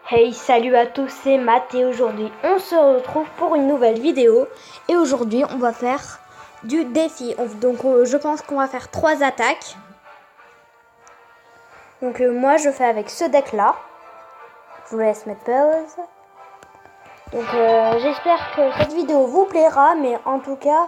Hey, salut à tous, c'est Matt et aujourd'hui on se retrouve pour une nouvelle vidéo. Et aujourd'hui on va faire du défi. Donc je pense qu'on va faire 3 attaques. Donc moi je fais avec ce deck là. Je vous laisse mettre pause. Donc j'espère que cette vidéo vous plaira, mais en tout cas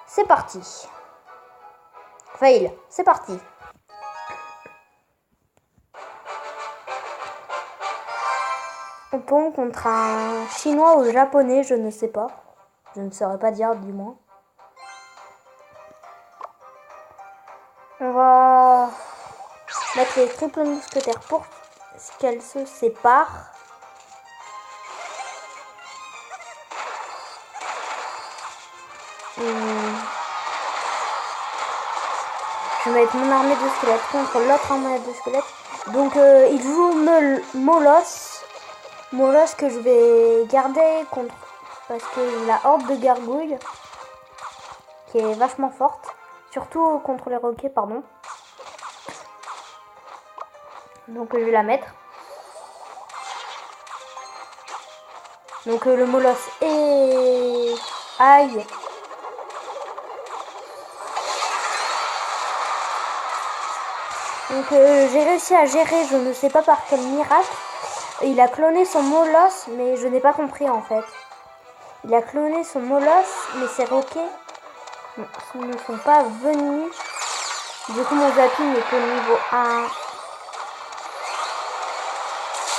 c'est parti. Fail, c'est parti. On tombe contre un chinois ou japonais, je ne sais pas. Je ne saurais pas dire du moins. On va mettre les triples mousquetaires pour qu'elles se séparent. Je vais mettre mon armée de squelettes contre l'autre armée de squelettes. Donc il joue Molos. Molos que je vais garder contre parce que la horde de gargouilles qui est vachement forte. Surtout contre les roquets, pardon. Donc je vais la mettre. Donc le Molos est... Aïe. Donc j'ai réussi à gérer, je ne sais pas par quel miracle. Il a cloné son Molos, mais je n'ai pas compris en fait. Il a cloné son Molos, mais ses roquets ne sont pas venus. Du coup mon zapping est au niveau 1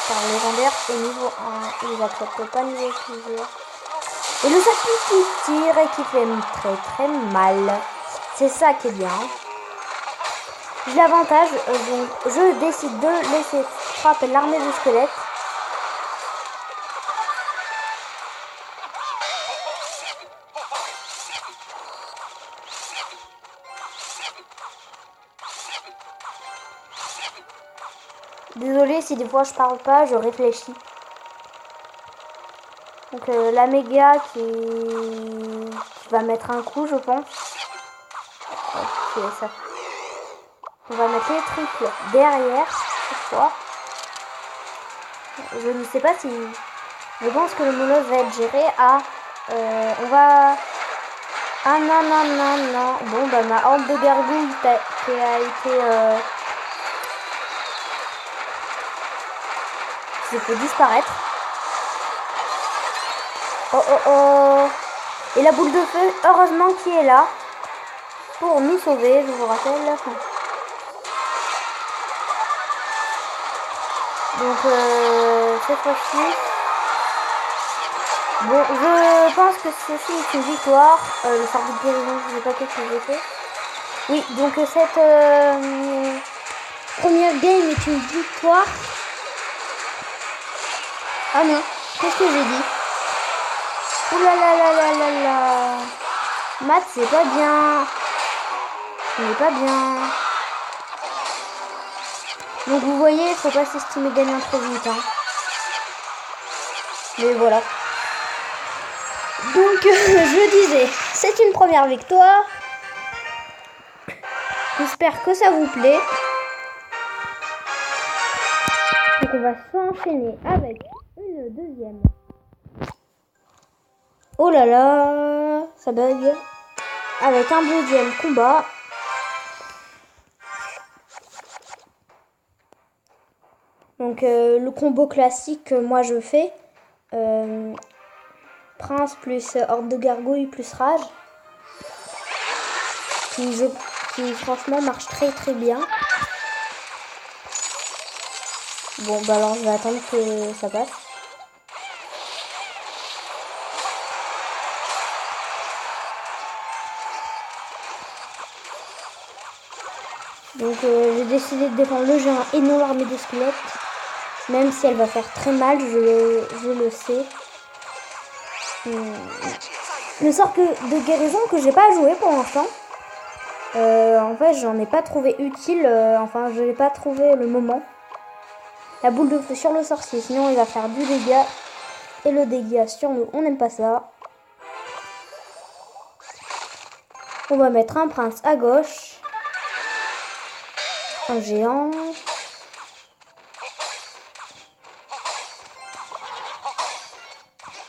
par légendaire et niveau 1 il n'accepte pas niveau plusieurs. Et le zapping qui tire et qui fait très mal. C'est ça qui est bien. J'ai l'avantage, donc je décide de laisser frapper l'armée de squelettes. Désolée si des fois je parle pas, je réfléchis. Donc la méga qui va mettre un coup, je pense. C'est ça. On va mettre les triples derrière cette fois. Je ne sais pas si... Je pense que le Molos va être géré à... on va... Ah non. Bon bah ma horde de gargouilles qui a été... Je peux disparaître. Oh. Et la boule de feu, heureusement qui est là. Pour nous sauver, je vous rappelle. Donc cette fois-ci, bon, je pense que ceci est une victoire. Le sort de guérison, je ne sais pas qu'est-ce que j'ai fait. Oui, donc cette première game est une victoire. Ah non, qu'est-ce que j'ai dit? Ouh là. Matt, c'est pas bien. Ce n'est pas bien. Donc vous voyez, il faut pas s'estimer gagnant trop vite. Hein. Mais voilà. Donc je disais, c'est une première victoire. J'espère que ça vous plaît. Donc on va s'enchaîner avec une deuxième. Oh là là, ça bug. Avec un deuxième combat. Donc le combo classique que moi je fais, Prince plus horde de gargouilles plus rage, qui franchement marche très bien. Bon bah alors je vais attendre que ça passe. Donc j'ai décidé de défendre le géant et non l'armée de squelettes. Même si elle va faire très mal, je le sais. Le sort de guérison que j'ai pas joué pour l'instant. En fait, j'en ai pas trouvé utile. Enfin, je n'ai pas trouvé le moment. La boule de feu sur le sorcier, sinon il va faire du dégât. Et le dégât sur nous, on n'aime pas ça. On va mettre un prince à gauche. Un géant.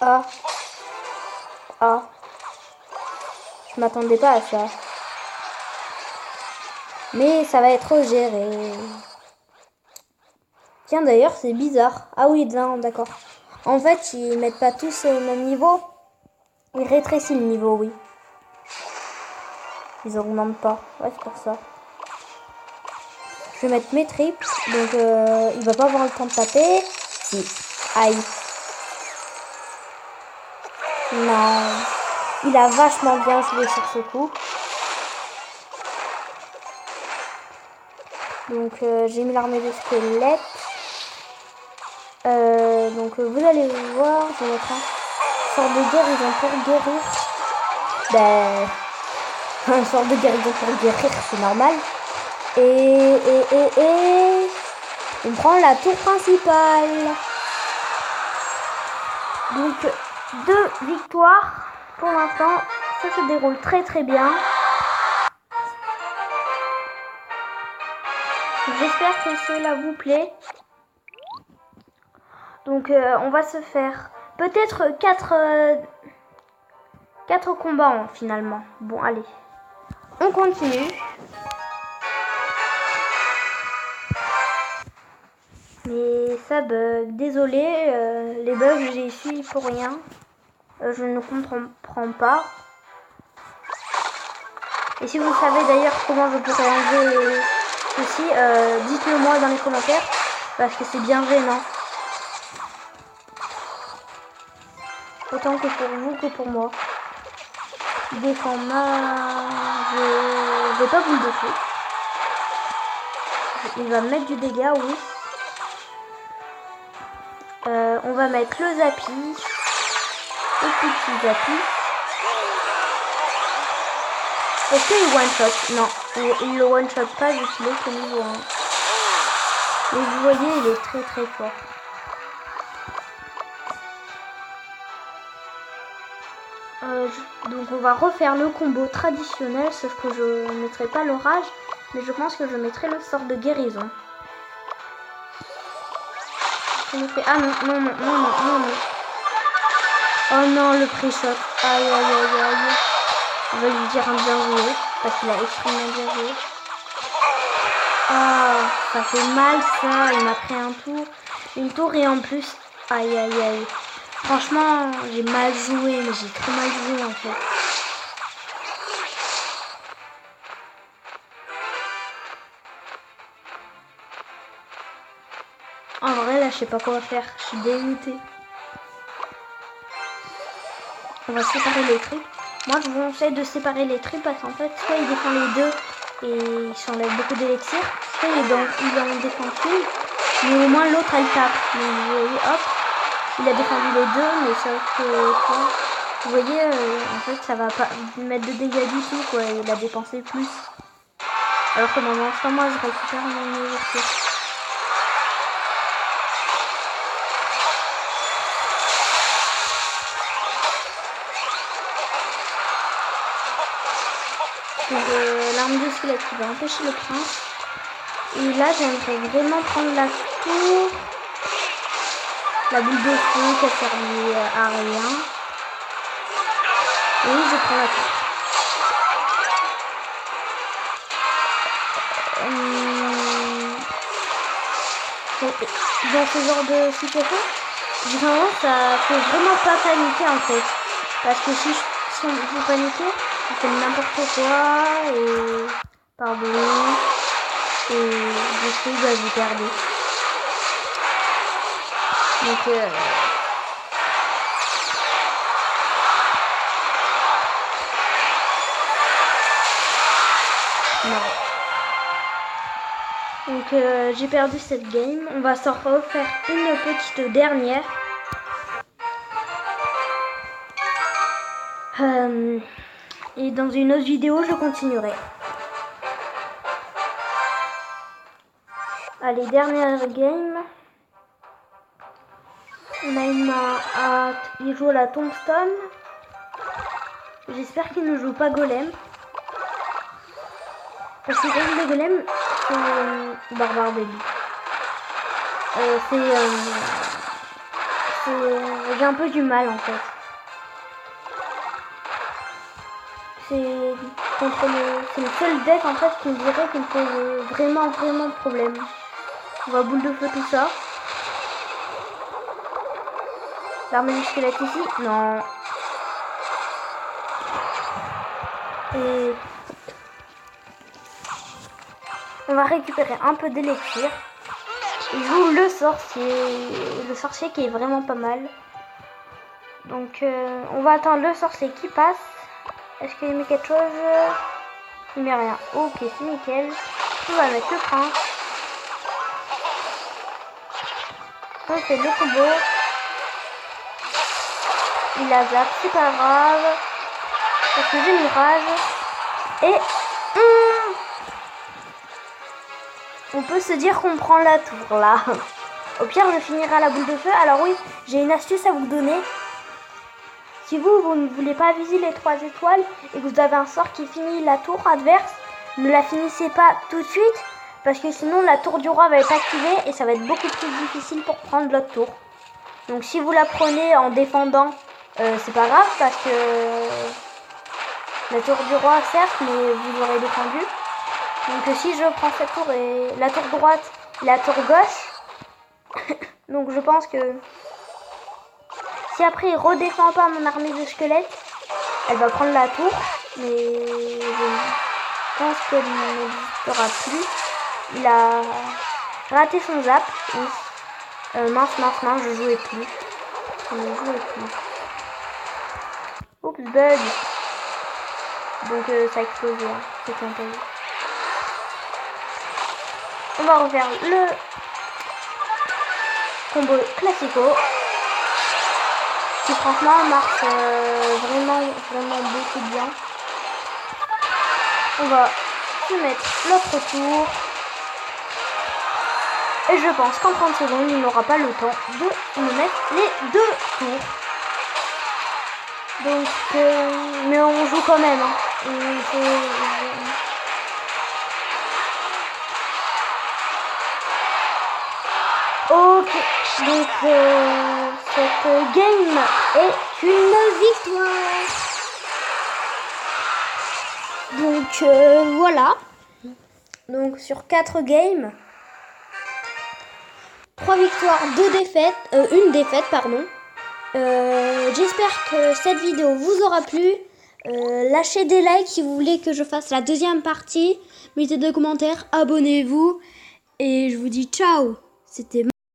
Ah. Ah. Je m'attendais pas à ça. Mais ça va être géré. Tiens, d'ailleurs, c'est bizarre. Ah oui, non, d'accord. En fait, ils mettent pas tous au même niveau. Ils rétrécissent le niveau, oui. Ils augmentent pas. Ouais, c'est pour ça. Je vais mettre mes tripes. Donc, il va pas avoir le temps de taper. Si. Aïe. Non. Il a vachement bien joué sur ce coup. Donc, j'ai mis l'armée de squelettes. Donc, vous allez voir. Je vais mettre un sort de guérison pour guérir. Ben... un sort de guérison pour guérir, c'est normal. Et on prend la tour principale. Donc 2 victoires pour l'instant. Ça se déroule très très bien. J'espère que cela vous plaît. Donc on va se faire peut-être 4 combats finalement. Bon allez, on continue. Mais ça bug, désolé, les bugs j'ai su pour rien. Je ne comprends pas. Et si vous savez d'ailleurs comment je pourrais enlever ceci, dites-le moi dans les commentaires. Parce que c'est bien gênant. Autant que pour vous que pour moi. Il défend mal. Je vais pas vous le défaire. Il va mettre du dégât, oui. On va mettre le Zappy. Le petit Zappy. Est-ce qu'il one-shot? Non, il le one-shot pas, vu qu'il est au niveau 1. Et vous voyez, il est très très fort. Donc on va refaire le combo traditionnel, sauf que je ne mettrai pas l'orage, mais je pense que je mettrai le sort de guérison. Ah non, non, non, non, non, non, non. Oh non, le pré-shot. Aïe, aïe, aïe, aïe. On va lui dire un bien joué, parce qu'il a extrêmement bien joué. Ah, ça fait mal ça, il m'a pris un tour. Une tour et en plus, aïe, aïe, aïe. Franchement, j'ai mal joué, mais j'ai trop mal joué en fait. En vrai, là, je sais pas quoi faire. Je suis dégoûtée. On va séparer les trucs. Moi, je vous conseille de séparer les trucs parce qu'en fait, soit il défend les deux et il s'enlève beaucoup d'élixir, soit il en défend qu'une, mais au moins l'autre, elle tape. Donc, vous voyez, hop, il a défendu les deux, mais sauf que, quoi, vous voyez, en fait, ça va pas mettre de dégâts du tout, quoi. Il a dépensé plus. Alors que dans l'instant, moi, je récupère mon élixir. Donc l'arme de squelette qui va empêcher le prince. Et là j'aimerais vraiment prendre la tour. La boule de feu qui a servi à rien. Et je prends la tour. Dans ce genre de situation, vraiment ça fait vraiment pas paniquer en fait. Parce que si vous paniquez, vous faites n'importe quoi et pardon. Et du coup bah, vous perdez. Donc non. Donc j'ai perdu cette game. On va s'en refaire une petite dernière. Et dans une autre vidéo, je continuerai. Allez, dernière game. On a une main à... Il joue la tombstone. J'espère qu'il ne joue pas golem. Parce que le golem, c'est barbare baby. j'ai un peu du mal en fait. C'est le seul deck en fait qui me dirait qu'il me pose vraiment problème. On va boule de feu tout ça. L'armée du squelette ici. Non. Et on va récupérer un peu d'élixir. Il joue le sorcier qui est vraiment pas mal. Donc on va attendre le sorcier qui passe. Est-ce qu'il met quelque chose? Il met rien. Ok, c'est nickel. On va mettre le prince. On fait le combo. Il a zap, c'est pas grave. Parce que j'ai mis rage. Et on peut se dire qu'on prend la tour là. Au pire, je finirai à la boule de feu. Alors oui, j'ai une astuce à vous donner. Si vous ne voulez pas viser les 3 étoiles et que vous avez un sort qui finit la tour adverse, ne la finissez pas tout de suite parce que sinon la tour du roi va être activée et ça va être beaucoup plus difficile pour prendre l'autre tour. Donc si vous la prenez en défendant, c'est pas grave parce que la tour du roi certes, mais vous aurez défendu. Donc si je prends cette tour et la tour droite et la tour gauche, donc je pense que si après il redéfend pas mon armée de squelettes, elle va prendre la tour, mais je pense qu'elle n'existera plus. Il a raté son zap. Mince, je jouais plus. Je ne jouais plus. Oups, bug. Donc ça a explosé, hein. C'était un peu... On va refaire le combo classico. Qui franchement marche vraiment beaucoup bien. On va se mettre l'autre tour. Et je pense qu'en 30 secondes, il n'aura pas le temps de me mettre les 2 tours. Donc, mais on joue quand même. Hein. Ok, donc cette game est une victoire. Donc voilà. Donc sur 4 games, 3 victoires, 2 défaites, une défaite pardon. J'espère que cette vidéo vous aura plu. Lâchez des likes si vous voulez que je fasse la deuxième partie. Mettez des commentaires, abonnez-vous. Et je vous dis ciao. C'était